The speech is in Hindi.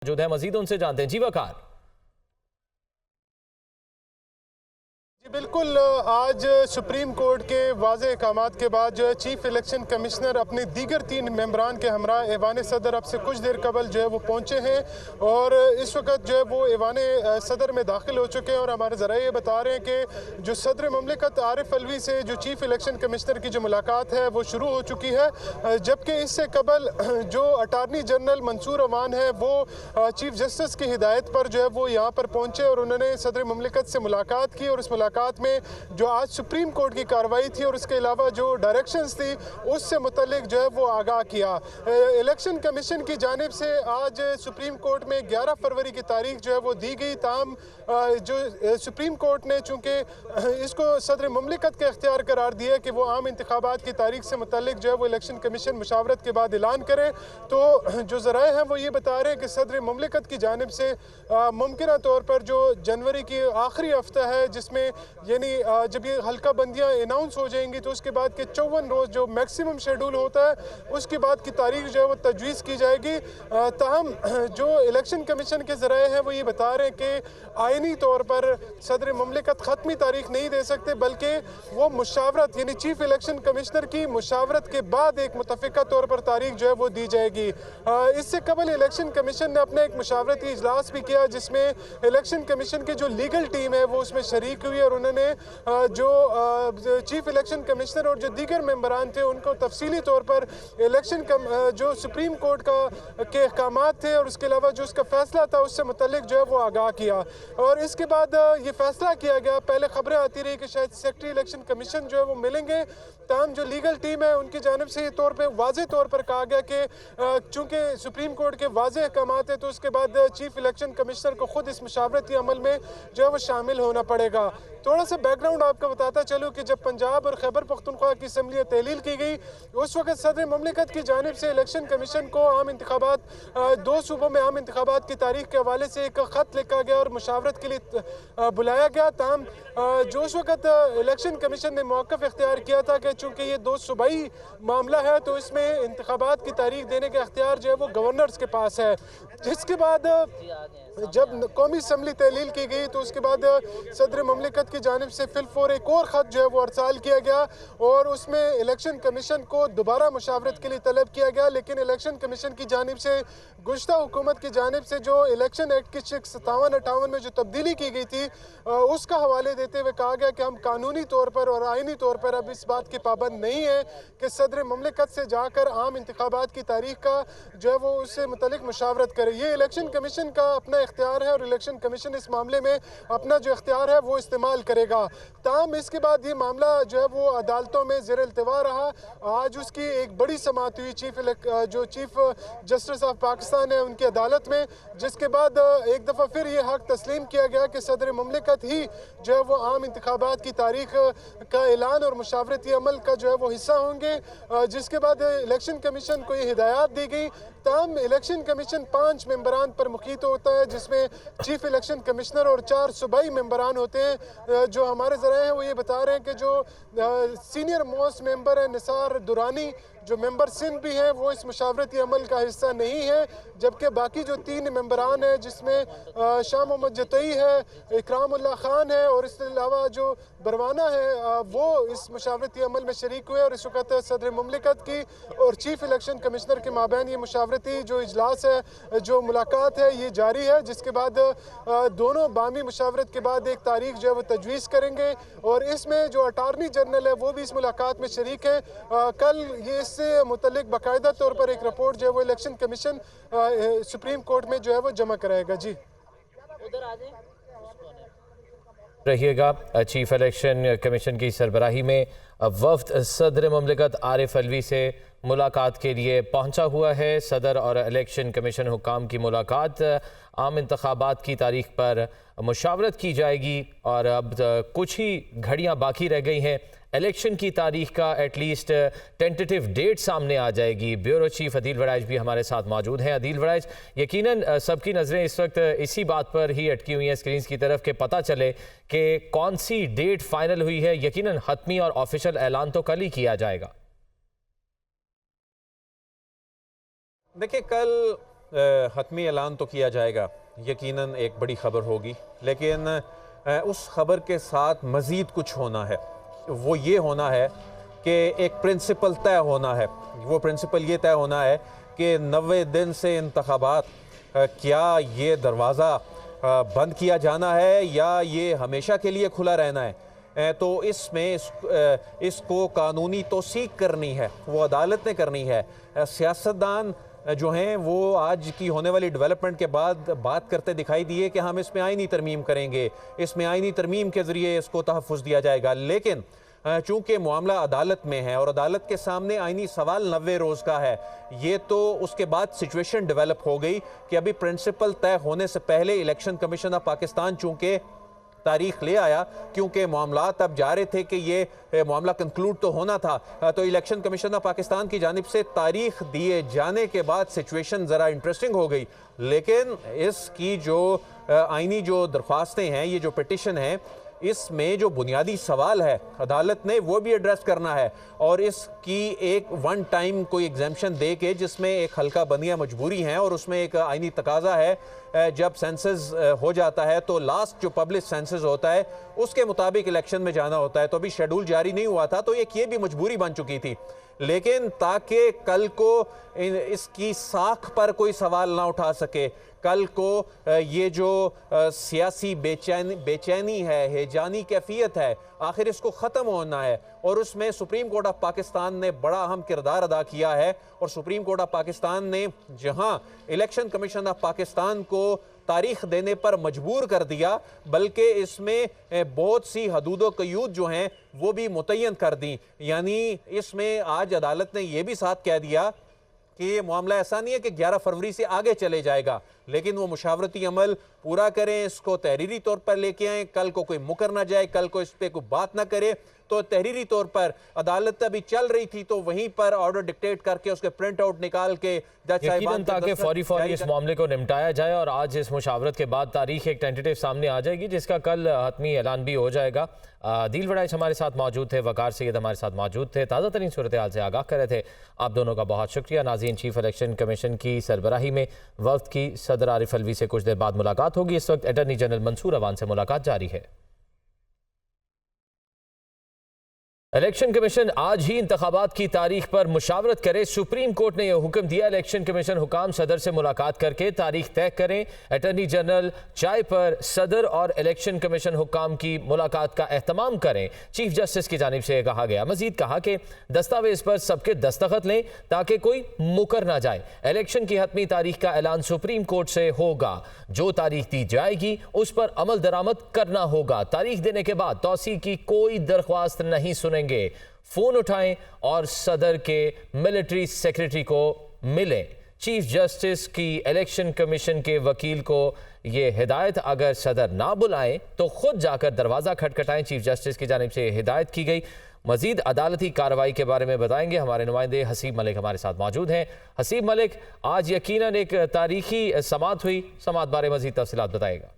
मौजूद है, मजीद उनसे जानते हैं। जी वकार। जी बिल्कुल, आज सुप्रीम कोर्ट के वाज़े अहकामात के बाद जो है चीफ इलेक्शन कमिश्नर अपने दीगर 3 मेंबरान के हमरा ऐवान सदर अब से कुछ देर कबल जो है वो पहुँचे हैं और इस वक्त जो है वो ऐवान सदर में दाखिल हो चुके हैं। और हमारे ज़राए ये बता रहे हैं कि जो सदर ममलिकत आरिफ अलवी से जो चीफ इलेक्शन कमिश्नर की जो मुलाकात है वो शुरू हो चुकी है, जबकि इससे कबल जो अटारनी जनरल मंसूर अवान है वो चीफ जस्टिस की हिदायत पर जो है वो यहाँ पर पहुँचे और उन्होंने सदर ममलिकत से मुलाकात की। और इस मुलाकात में जो आज सुप्रीम कोर्ट की कार्रवाई थी और उसके अलावा जो डायरेक्शंस थी उससे मुतल्लिक जो है वो आगाह किया। इलेक्शन कमीशन की जानिब से आज सुप्रीम कोर्ट में 11 फरवरी की तारीख जो है वो दी गई। ताम जो सुप्रीम कोर्ट ने चूँकि इसको सदर ममलिकत के अख्तियार करार दिया कि वो आम इंतखाबात की तारीख से मुतल्लिक जो है वो इलेक्शन कमीशन मुशावरत के बाद ऐलान करे, तो जो ज़राए हैं वो ये बता रहे हैं कि सदर ममलिकत की जानिब से मुमकिन तौर पर जो जनवरी की आखिरी हफ्ता है, जिसमें यानी जब ये हल्का बंदियाँ अनाउंस हो जाएंगी तो उसके बाद के 54 रोज़ जो मैक्सिमम शेड्यूल होता है उसके बाद की तारीख जो है वो तजवीज़ की जाएगी। ताहम जो इलेक्शन कमीशन के ज़राए हैं वो ये बता रहे हैं कि आइनी तौर पर सदर ममलिकत ख़त्मी तारीख नहीं दे सकते, बल्कि वो मुशावरत यानी चीफ इलेक्शन कमिश्नर की मुशावरत के बाद एक मुतफ़िका तौर पर तारीख जो है वो दी जाएगी। इससे कबल इलेक्शन कमीशन ने अपना एक मुशावरती इजलास भी किया जिसमें इलेक्शन कमीशन की जो लीगल टीम है वो उसमें शरीक हुई और उन्होंने जो चीफ इलेक्शन कमिश्नर और जो दीगर मेंबरान थे उनको तफसीली तौर पर इलेक्शन जो सुप्रीम कोर्ट के अहकामात थे और उसके अलावा जो उसका फैसला था उससे मुतल्लिक जो है वो आगाह किया। और इसके बाद ये फैसला किया गया, पहले खबरें आती रही कि शायद सेक्रेटरी इलेक्शन कमीशन जो है वो मिलेंगे, ताहम जो लीगल टीम है उनकी जानिब से ये तौर पे वाज़े तौर पर कहा गया कि चूँकि सुप्रीम कोर्ट के वाज़े अहकामात है तो उसके बाद चीफ इलेक्शन कमिश्नर को खुद इस मुशावरती अमल में जो है वो शामिल होना पड़ेगा। थोड़ा सा बैकग्राउंड आपको बताता चलूँ कि जब पंजाब और खैबर पख्तूनख्वा की असम्बली तहलील की गई उस वक्त सदर ममलिकत की जानिब से इलेक्शन कमीशन को आम इंतखाबात 2 सूबों में आम इंतखाबात की तारीख के हवाले से एक ख़त लिखा गया और मुशावरत के लिए बुलाया गया। ताहम जो उस वक्त इलेक्शन कमीशन ने मौक़िफ़ इख्तियार किया था कि चूँकि ये 2 सूबाई मामला है तो इसमें इंतखाबात की तारीख देने का इख्तियार जो है वो गवर्नर्स के पास है। जिसके बाद जब कौमी असम्बली तहलील की गई तो उसके बाद सदर ममलिकत की जानिब से फिलफौर एक और ख़त जो है वो अरसाल किया गया और उसमें इलेक्शन कमीशन को दोबारा मुशावरत के लिए तलब किया गया। लेकिन इलेक्शन कमीशन की जानिब से गुज़श्ता हुकूमत की जानिब से जो इलेक्शन एक्ट की 57-58 में जो तब्दीली की गई थी उसका हवाले देते हुए कहा गया कि हम कानूनी तौर पर और आइनी तौर पर अब इस बात के पाबंद नहीं है कि सदर ममलिकत से जाकर आम इंतखाबात की तारीख का जो है वो उससे मुतल्लिक मुशावरत करे। ये इलेक्शन कमीशन का अपना इख्तियार है और इलेक्शन कमीशन इस मामले में अपना जो इख्तियार है वो इस्तेमाल करेगा। ताहम इसके बाद ये मामला जो है वो अदालतों में ज़ेर इल्तिवा रहा। आज उसकी एक बड़ी समाअत हुई जो चीफ जस्टिस ऑफ पाकिस्तान है उनकी अदालत में, जिसके बाद एक दफ़ा फिर ये हक तस्लीम किया गया कि सदर ममलिकत ही जो है वो आम इंतखाबात की तारीख का ऐलान और मुशावरती अमल का जो है वो हिस्सा होंगे। जिसके बाद इलेक्शन कमीशन को ये हिदायत दी गई। ताहम इलेक्शन कमीशन 5 मेंबरान पर मुकीत होता है जिसमें चीफ इलेक्शन कमिश्नर और 4 सूबाई मेंबरान होते हैं। जो हमारे ज़राए हैं वो ये बता रहे हैं कि जो सीनियर मोस्ट मेंबर है निसार दुरानी जो मेंबर सिंध भी हैं वो इस मुशावरती अमल का हिस्सा नहीं है, जबकि बाकी जो 3 मेंबरान हैं जिसमें शाह मोहम्मद जतई है, इकरामुल्लाह खान है और इसके अलावा जो बरवाना है वो इस मुशावरती अमल में शरीक हुए। और इस वक्त सदर ममलिकत की और चीफ इलेक्शन कमिश्नर के माबैन ये मुशावरती जो इजलास है जो मुलाकात है ये जारी है, जिसके बाद दोनों बामी मुशावरत के बाद एक तारीख जो है वो तजवीज़ करेंगे और इसमें जो अटारनी जनरल है वो भी इस मुलाकात में शरीक है। कल ये इससे मुतल्लिक बाकायदा तौर पर एक रिपोर्ट जो है वो इलेक्शन कमीशन सुप्रीम कोर्ट में जो है वो जमा कराएगा। जी उधर आ जाए रहिएगा। चीफ इलेक्शन कमीशन की सरबराही में वफ्द सदर ममलिकत आरिफ अलवी से मुलाकात के लिए पहुंचा हुआ है। सदर और इलेक्शन कमीशन हुकाम की मुलाकात आम इंतखाबात की तारीख पर मुशावरत की जाएगी और अब कुछ ही घड़ियां बाकी रह गई हैं। इलेक्शन की तारीख का एटलीस्ट टेंटेटिव डेट सामने आ जाएगी। ब्यूरो चीफ अदील वड़ाइज भी हमारे साथ मौजूद हैं। अदील वड़ाइज, यकीनन सबकी नज़रें इस वक्त इसी बात पर ही अटकी हुई हैं स्क्रीन की तरफ कि पता चले कि कौन सी डेट फाइनल हुई है। यकीनन हतमी और ऑफिशियल ऐलान तो कल ही किया जाएगा। देखिए, कल हतमी ऐलान तो किया जाएगा, यकीनन एक बड़ी ख़बर होगी, लेकिन उस ख़बर के साथ मज़ीद कुछ होना है। वो ये होना है कि एक प्रिंसिपल तय होना है। वो प्रिंसिपल ये तय होना है कि 90 दिन से इंतखाबात, क्या ये दरवाज़ा बंद किया जाना है या ये हमेशा के लिए खुला रहना है। तो इसमें इसको कानूनी तौसीक करनी है, वो अदालत ने करनी है। सियासतदान जो हैं वो आज की होने वाली डेवलपमेंट के बाद बात करते दिखाई दिए कि हम इसमें आईनी तरमीम करेंगे, इसमें आईनी तरमीम के ज़रिए इसको तहफ़्फ़ुज़ दिया जाएगा। लेकिन चूँकि मामला अदालत में है और अदालत के सामने आईनी सवाल 90 रोज़ का है, ये तो उसके बाद सिचुएशन डेवलप हो गई कि अभी प्रिंसिपल तय होने से पहले इलेक्शन कमीशन ऑफ पाकिस्तान चूँकि तारीख ले आया, क्योंकि मामलात अब जा रहे थे कि ये मामला कंक्लूड तो होना था, तो इलेक्शन कमीशन ऑफ पाकिस्तान की जानिब से तारीख दिए जाने के बाद सिचुएशन ज़रा इंटरेस्टिंग हो गई। लेकिन इसकी जो आईनी जो दरख्वास्तें हैं, ये जो पिटिशन है, इसमें जो बुनियादी सवाल है अदालत ने वो भी एड्रेस करना है और इसकी एक वन टाइम कोई एग्जाम्पशन दे के, जिसमें एक हल्का बंदियाँ मजबूरी हैं और उसमें एक आईनी तकाजा है, जब सेंसस हो जाता है तो लास्ट जो पब्लिक सेंसस होता है उसके मुताबिक इलेक्शन में जाना होता है। तो अभी शेड्यूल जारी नहीं हुआ था, तो एक ये भी मजबूरी बन चुकी थी। लेकिन ताकि कल को इसकी साख पर कोई सवाल ना उठा सके, कल को ये जो सियासी बेचैनी है, हेजानी कैफियत है, आखिर इसको ख़त्म होना है और उसमें सुप्रीम कोर्ट ऑफ पाकिस्तान ने बड़ा अहम किरदार अदा किया है। और सुप्रीम कोर्ट ऑफ पाकिस्तान ने जहां इलेक्शन कमीशन ऑफ पाकिस्तान को तारीख देने पर मजबूर कर दिया, बल्कि इसमें बहुत सी हदूद क़यूद जो हैं वो भी मुतय्यन कर दी। यानी इसमें आज अदालत ने यह भी साथ कह दिया कि ये मामला ऐसा नहीं है कि 11 फरवरी से आगे चले जाएगा, लेकिन वो मुशावरती अमल पूरा करें, इसको तहरीरी तौर पर लेके आएँ, कल को कोई मुकर ना जाए, कल को इस पर कोई बात ना करे। तो तहरीरी तौर पर अदालत अभी चल रही थी तो वहीं पर ऑर्डर डिक्टेट करके उसके प्रिंट आउट निकाल के जज साहिबान ताकि फौरी इस मामले को निपटाया जाए और आज इस मुशावरत के बाद तारीख एक टेंटेटिव सामने आ जाएगी, जिसका कल हतमी ऐलान भी हो जाएगा। दिल वड़ाइच हमारे साथ मौजूद थे, वकार सैयद हमारे साथ मौजूद थे, ताज़ा तरीन सूरत हाल से आगाह कर रहे थे। आप दोनों का बहुत शुक्रिया। नाज़रीन, चीफ इलेक्शन कमीशन की सरबराही में वक्त की सदर आरिफ अलवी से कुछ देर बाद मुलाकात होगी। इस वक्त अटॉर्नी जनरल मंसूर अवान से मुलाकात जारी है। इलेक्शन कमीशन आज ही इंतखाबात की तारीख पर मुशावरत करे। सुप्रीम कोर्ट ने यह हुक्म दिया, इलेक्शन कमीशन हुकाम सदर से मुलाकात करके तारीख तय करें। अटॉर्नी जनरल चाय पर सदर और इलेक्शन कमीशन हुकाम की मुलाकात का एहतमाम करें, चीफ जस्टिस की जानिब से कहा गया। मजीद कहा कि दस्तावेज पर सबके दस्तखत लें ताकि कोई मुकर ना जाए। इलेक्शन की हतमी तारीख का ऐलान सुप्रीम कोर्ट से होगा, जो तारीख दी जाएगी उस पर अमल दरामद करना होगा। तारीख देने के बाद तौसी की कोई दरख्वास्त नहीं सुने। फोन उठाएं और सदर के मिलिट्री सेक्रेटरी को मिलें। चीफ जस्टिस की इलेक्शन कमीशन के वकील को यह हिदायत, अगर सदर ना बुलाएं तो खुद जाकर दरवाजा खटखटाएं। चीफ जस्टिस की जानिब से हिदायत की गई। मजीद अदालती कार्रवाई के बारे में बताएंगे हमारे नुमाइंदे हसीब मलिक हमारे साथ मौजूद हैं। हसीब मलिक, आज यकीनन एक तारीखी समात हुई, समात बारे मजीद तफसीलात बताएगा।